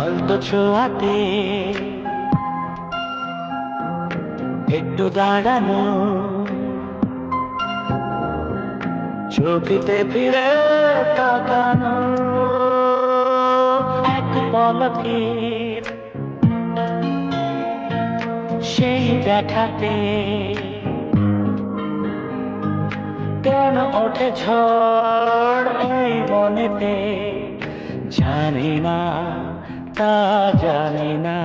আলতো ছোঁয়াতে একটু দাঁড়ানো, চোখেতে ফিরে তাকানো, এক পলকে সেই দেখাতে কেন ওঠে ঝড় এই মনেতে, জানি না, তা জানি না।